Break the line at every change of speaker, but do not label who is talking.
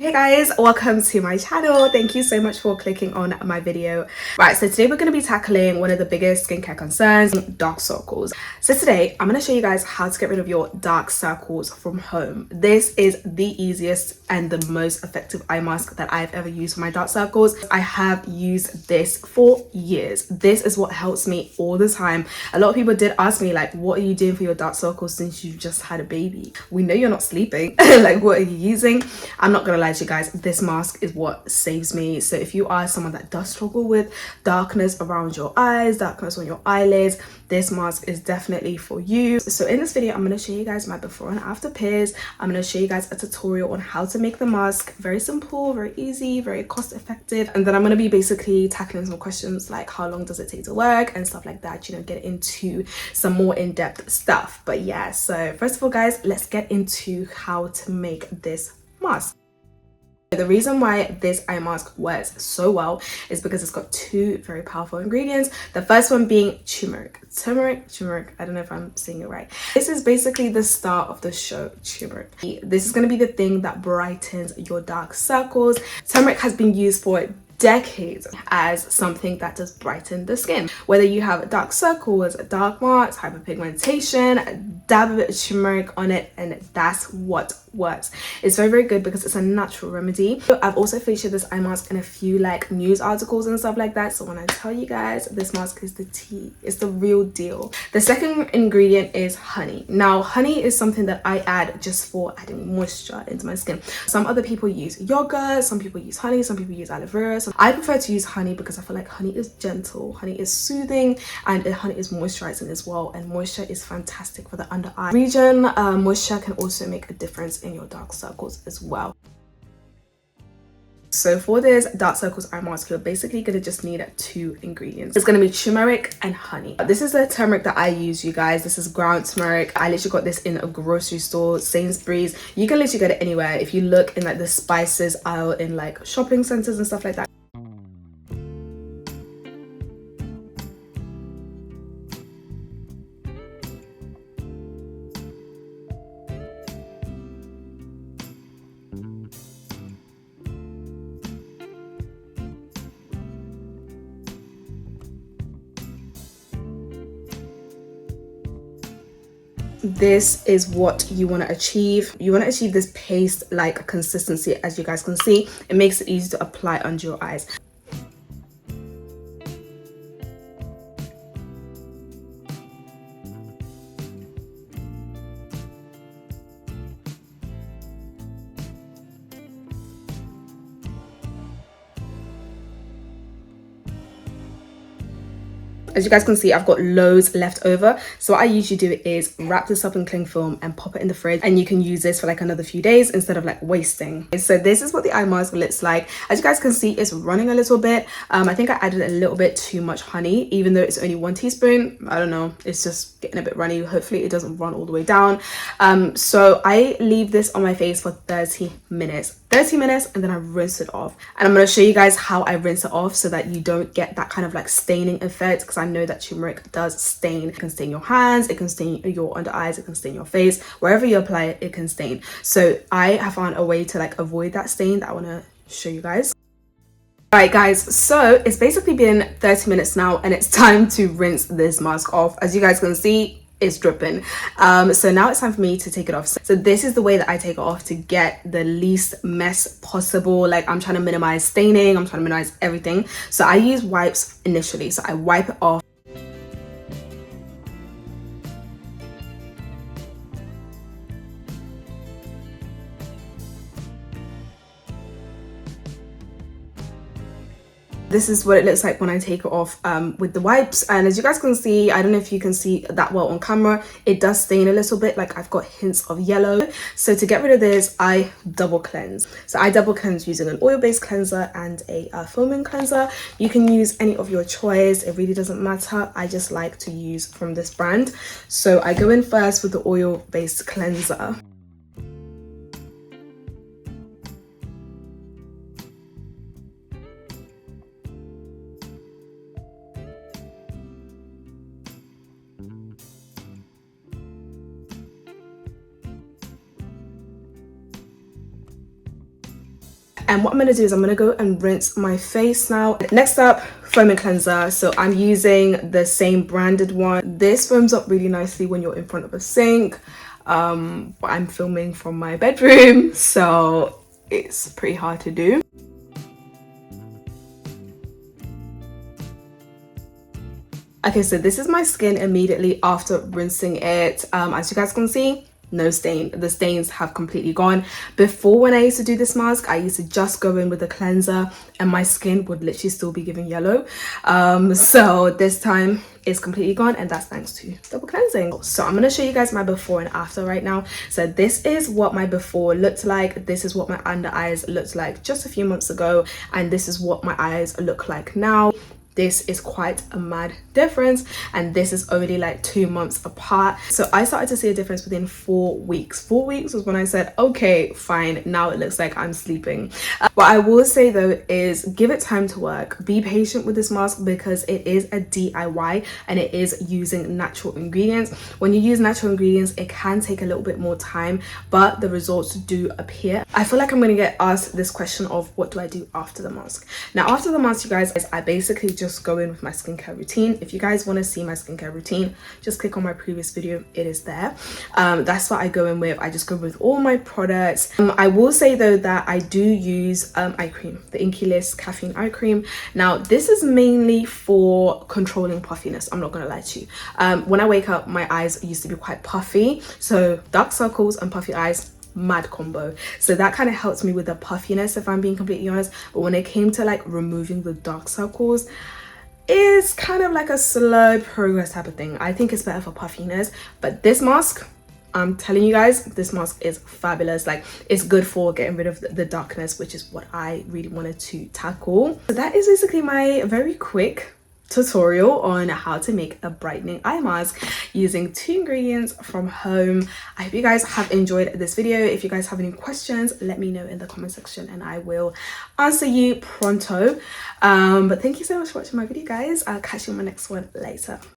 Hey guys, welcome to my channel. Thank you so much for clicking on my video. Right, so today we're going to be tackling one of the biggest skincare concerns, dark circles. So today I'm going to show you guys how to get rid of your dark circles from home. This is the easiest and the most effective eye mask that I've ever used for my dark circles. I have used this for years. This is what helps me all the time. A lot of people did ask me, like, what are you doing for your dark circles since you've just had a baby? We know you're not sleeping. Like, what are you using? I'm not gonna lie to you guys, this mask is what saves me. So if you are someone that does struggle with darkness around your eyes, darkness on your eyelids, this mask is definitely for you. So in this video, I'm going to show you guys my before and after pics. I'm going to show you guys a tutorial on how to make the mask. Very simple, very easy, very cost effective. And then I'm going to be basically tackling some questions like how long does it take to work and stuff like that, you know, get into some more in-depth stuff. But yeah, so first of all guys, let's get into how to make this mask. The reason why this eye mask works so well is because it's got two very powerful ingredients. The first one being turmeric. Turmeric, I don't know if I'm saying it right. This is basically the star of the show, turmeric. This is going to be the thing that brightens your dark circles. Turmeric has been used for decades as something that does brighten the skin. Whether you have dark circles, dark marks, hyperpigmentation, dab a bit of turmeric on it and that's what works. It's very good because it's a natural remedy. I've also featured this eye mask in a few like news articles and stuff like that, so when I tell you guys this mask is the tea, it's the real deal. The second ingredient is honey. Now honey is something that I add just for adding moisture into my skin. Some other people use yogurt, some people use honey, some people use aloe vera. So I prefer to use honey because I feel like honey is gentle, honey is soothing, and honey is moisturizing as well, and moisture is fantastic for the under eye region. Moisture can also make a difference in your dark circles as well. So for this dark circles eye mask, you're basically going to just need two ingredients. It's going to be turmeric and honey. This is the turmeric that I use, you guys. This is ground turmeric. I literally got this in a grocery store, Sainsbury's. You can literally get it anywhere. If you look in like the spices aisle in like shopping centers and stuff like that. This is what you want to achieve. You want to achieve this paste like consistency. As you guys can see, it makes it easy to apply under your eyes. As you guys can see, I've got loads left over. So what I usually do is wrap this up in cling film and pop it in the fridge, and you can use this for like another few days instead of like wasting. So this is what the eye mask looks like. As you guys can see, it's running a little bit. I think I added a little bit too much honey, even though it's only 1 teaspoon. I don't know, it's just getting a bit runny. Hopefully it doesn't run all the way down. So I leave this on my face for 30 minutes, and then I rinse it off. And I'm going to show you guys how I rinse it off so that you don't get that kind of like staining effect, because I know that turmeric does stain. It can stain your hands, it can stain your under eyes, it can stain your face. Wherever you apply it, it can stain. So I have found a way to like avoid that stain that I want to show you guys. Alright guys, so it's basically been 30 minutes now and it's time to rinse this mask off. As you guys can see, it's dripping. So now it's time for me to take it off. So this is the way that I take it off to get the least mess possible. Like, I'm trying to minimize staining, I'm trying to minimize everything. So I use wipes initially. So I wipe it off. This is what it looks like when I take it off with the wipes. And as you guys can see, I don't know if you can see that well on camera, it does stain a little bit, like I've got hints of yellow. So to get rid of this, I double cleanse. So I double cleanse using an oil-based cleanser and a foaming cleanser. You can use any of your choice, it really doesn't matter. I just like to use from this brand. So I go in first with the oil-based cleanser. And what I'm going to do is I'm going to go and rinse my face now. Next up, foaming cleanser. So I'm using the same branded one. This foams up really nicely when you're in front of a sink. But I'm filming from my bedroom, so it's pretty hard to do. Okay, so this is my skin immediately after rinsing it. As you guys can see, no stain. The stains have completely gone. Before, when I used to do this mask, I used to just go in with a cleanser and my skin would literally still be giving yellow. So this time it's completely gone, and that's thanks to double cleansing. So I'm going to show you guys my before and after right now. So this is what my before looked like. This is what my under eyes looked like just a few months ago, and this is what my eyes look like now. This is quite a mad difference, and this is only like 2 months apart. So I started to see a difference within 4 weeks. 4 weeks was when I said, okay, fine, now it looks like I'm sleeping. What I will say though is give it time to work. Be patient with this mask because it is a DIY and it is using natural ingredients. When you use natural ingredients, it can take a little bit more time, but the results do appear. I feel like I'm going to get asked this question of what do I do after the mask. Now after the mask, you guys, I basically just go in with my skincare routine. If you guys want to see my skincare routine, just click on my previous video, it is there. That's what I go in with. I just go with all my products. I will say though that I do use eye cream, the Inky caffeine eye cream. Now this is mainly for controlling puffiness. I'm not gonna lie to you. When I wake up, my eyes used to be quite puffy, so dark circles and puffy eyes, mad combo. So that kind of helps me with the puffiness, if I'm being completely honest. But when it came to like removing the dark circles, is kind of like a slow progress type of thing. I think it's better for puffiness, but this mask, I'm telling you guys, this mask is fabulous. Like, it's good for getting rid of the darkness, which is what I really wanted to tackle. So that is basically my very quick tutorial on how to make a brightening eye mask using 2 ingredients from home. I hope you guys have enjoyed this video. If you guys have any questions, let me know in the comment section and I will answer you pronto. But thank you so much for watching my video, guys. I'll catch you on my next one later.